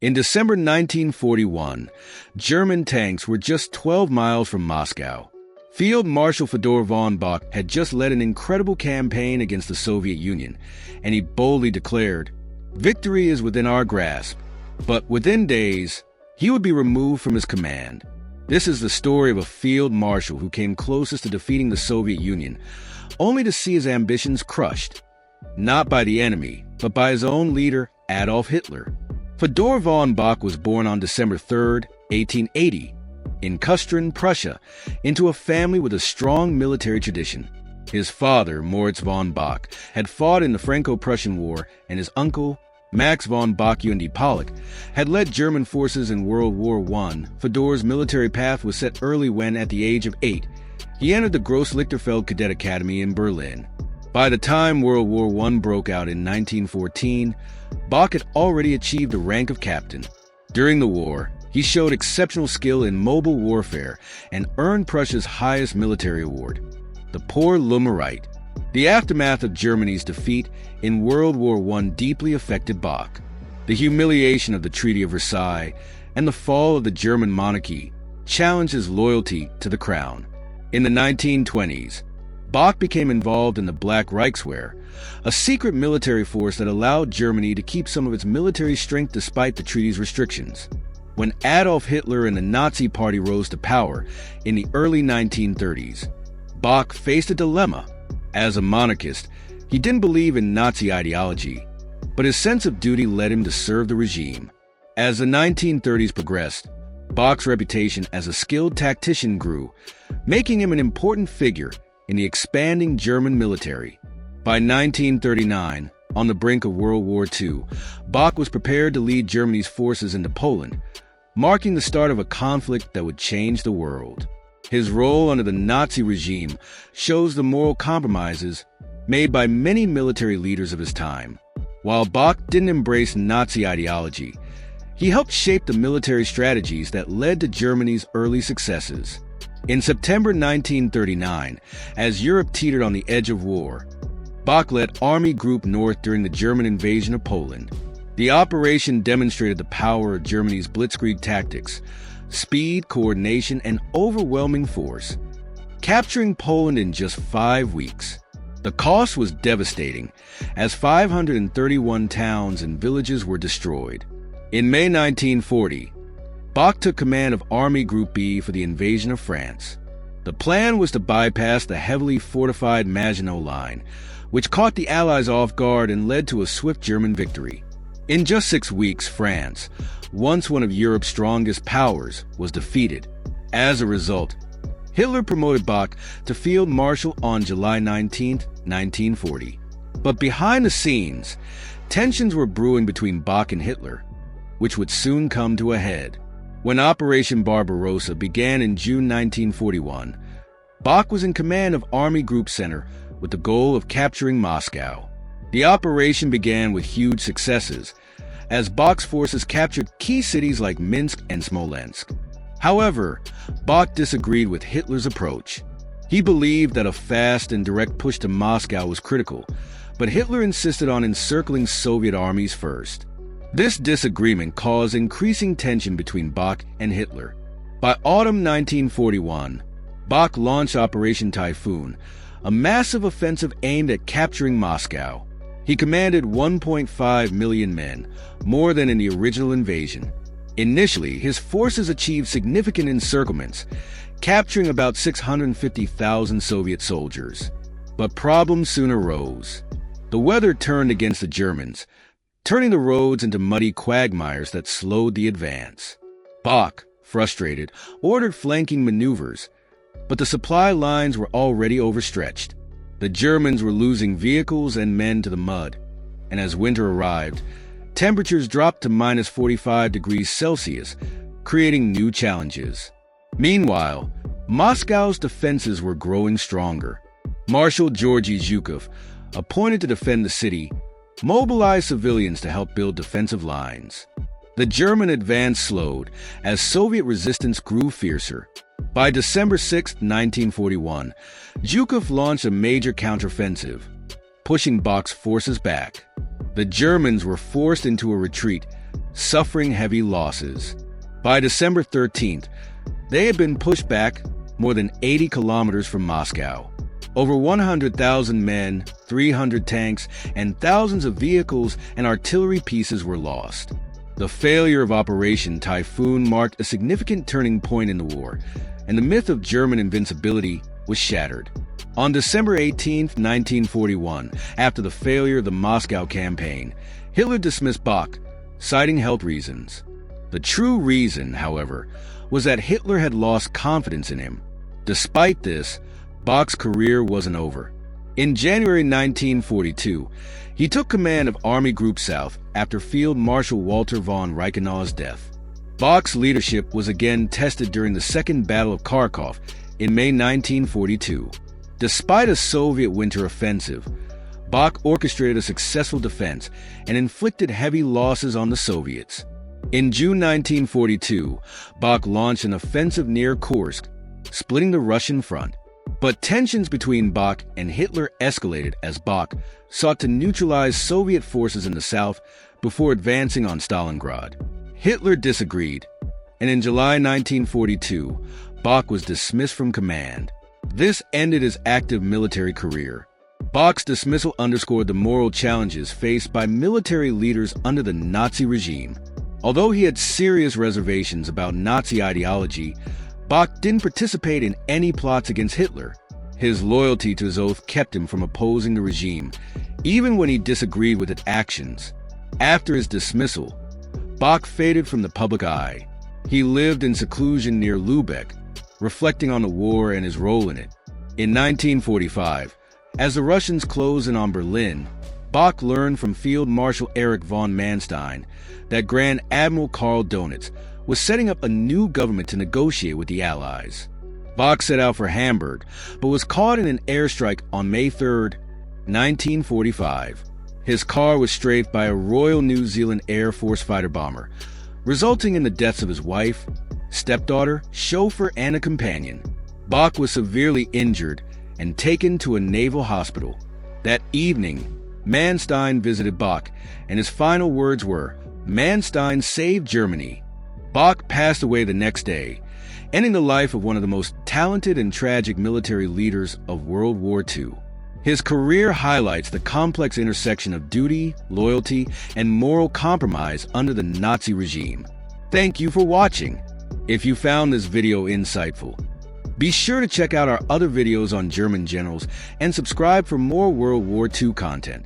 In December 1941, German tanks were just 12 miles from Moscow. Field Marshal Fedor von Bock had just led an incredible campaign against the Soviet Union, and he boldly declared, "Victory is within our grasp." But within days, he would be removed from his command. This is the story of a field marshal who came closest to defeating the Soviet Union, only to see his ambitions crushed, not by the enemy, but by his own leader, Adolf Hitler. Fedor von Bock was born on December 3, 1880, in Kustrin, Prussia, into a family with a strong military tradition. His father, Moritz von Bock, had fought in the Franco-Prussian War, and his uncle, Max von Bock und Pollock, had led German forces in World War I. Fedor's military path was set early when, at the age of 8, he entered the Gross-Lichterfeld Cadet Academy in Berlin. By the time World War I broke out in 1914, Bock had already achieved the rank of captain. During the war, he showed exceptional skill in mobile warfare and earned Prussia's highest military award, the Pour le Mérite. The aftermath of Germany's defeat in World War I deeply affected Bock. The humiliation of the Treaty of Versailles and the fall of the German monarchy challenged his loyalty to the crown. In the 1920s, Bock became involved in the Black Reichswehr, a secret military force that allowed Germany to keep some of its military strength despite the treaty's restrictions. When Adolf Hitler and the Nazi Party rose to power in the early 1930s, Bock faced a dilemma. As a monarchist, he didn't believe in Nazi ideology, but his sense of duty led him to serve the regime. As the 1930s progressed, Bock's reputation as a skilled tactician grew, making him an important figure in the expanding German military. By 1939, on the brink of World War II, Bock was prepared to lead Germany's forces into Poland, marking the start of a conflict that would change the world. His role under the Nazi regime shows the moral compromises made by many military leaders of his time. While Bock didn't embrace Nazi ideology, he helped shape the military strategies that led to Germany's early successes. In September 1939, as Europe teetered on the edge of war, Bock led Army Group North during the German invasion of Poland. The operation demonstrated the power of Germany's blitzkrieg tactics, speed, coordination, and overwhelming force, capturing Poland in just 5 weeks. The cost was devastating, as 531 towns and villages were destroyed. In May 1940, Bock took command of Army Group B for the invasion of France. The plan was to bypass the heavily fortified Maginot Line, which caught the Allies off guard and led to a swift German victory. In just 6 weeks, France, once one of Europe's strongest powers, was defeated. As a result, Hitler promoted Bock to Field Marshal on July 19, 1940. But behind the scenes, tensions were brewing between Bock and Hitler, which would soon come to a head. When Operation Barbarossa began in June 1941, Bock was in command of Army Group Center with the goal of capturing Moscow. The operation began with huge successes, as Bock's forces captured key cities like Minsk and Smolensk. However, Bock disagreed with Hitler's approach. He believed that a fast and direct push to Moscow was critical, but Hitler insisted on encircling Soviet armies first. This disagreement caused increasing tension between Bock and Hitler. By autumn 1941, Bock launched Operation Typhoon, a massive offensive aimed at capturing Moscow. He commanded 1.5 million men, more than in the original invasion. Initially, his forces achieved significant encirclements, capturing about 650,000 Soviet soldiers. But problems soon arose. The weather turned against the Germans, turning the roads into muddy quagmires that slowed the advance. Bock, frustrated, ordered flanking maneuvers, but the supply lines were already overstretched. The Germans were losing vehicles and men to the mud, and as winter arrived, temperatures dropped to minus 45 degrees Celsius, creating new challenges. Meanwhile, Moscow's defenses were growing stronger. Marshal Georgy Zhukov, appointed to defend the city, mobilized civilians to help build defensive lines. The German advance slowed as Soviet resistance grew fiercer. By December 6, 1941, Zhukov launched a major counteroffensive, pushing Bock's forces back. The Germans were forced into a retreat, suffering heavy losses. By December 13th, they had been pushed back more than 80 kilometers from Moscow. Over 100,000 men, 300 tanks, and thousands of vehicles and artillery pieces were lost. The failure of Operation Typhoon marked a significant turning point in the war, and the myth of German invincibility was shattered. On December 18, 1941, after the failure of the Moscow campaign, Hitler dismissed Bock, citing health reasons. The true reason, however, was that Hitler had lost confidence in him. Despite this, Bock's career wasn't over. In January 1942, he took command of Army Group South after Field Marshal Walter von Reichenau's death. Bock's leadership was again tested during the Second Battle of Kharkov in May 1942. Despite a Soviet winter offensive, Bock orchestrated a successful defense and inflicted heavy losses on the Soviets. In June 1942, Bock launched an offensive near Kursk, splitting the Russian front. But tensions between Bock and Hitler escalated as Bock sought to neutralize Soviet forces in the south before advancing on Stalingrad. Hitler disagreed, and in July 1942, Bock was dismissed from command. This ended his active military career. Bock's dismissal underscored the moral challenges faced by military leaders under the Nazi regime. Although he had serious reservations about Nazi ideology, Bock didn't participate in any plots against Hitler. His loyalty to his oath kept him from opposing the regime, even when he disagreed with its actions. After his dismissal, Bock faded from the public eye. He lived in seclusion near Lübeck, reflecting on the war and his role in it. In 1945, as the Russians closed in on Berlin, Bock learned from Field Marshal Erich von Manstein that Grand Admiral Karl Donitz was setting up a new government to negotiate with the Allies. Bock set out for Hamburg, but was caught in an airstrike on May 3, 1945. His car was strafed by a Royal New Zealand Air Force fighter bomber, resulting in the deaths of his wife, stepdaughter, chauffeur, and a companion. Bock was severely injured and taken to a naval hospital. That evening, Manstein visited Bock, and his final words were, "Manstein saved Germany." Bock passed away the next day, ending the life of one of the most talented and tragic military leaders of World War II. His career highlights the complex intersection of duty, loyalty, and moral compromise under the Nazi regime. Thank you for watching. If you found this video insightful, be sure to check out our other videos on German generals and subscribe for more World War II content.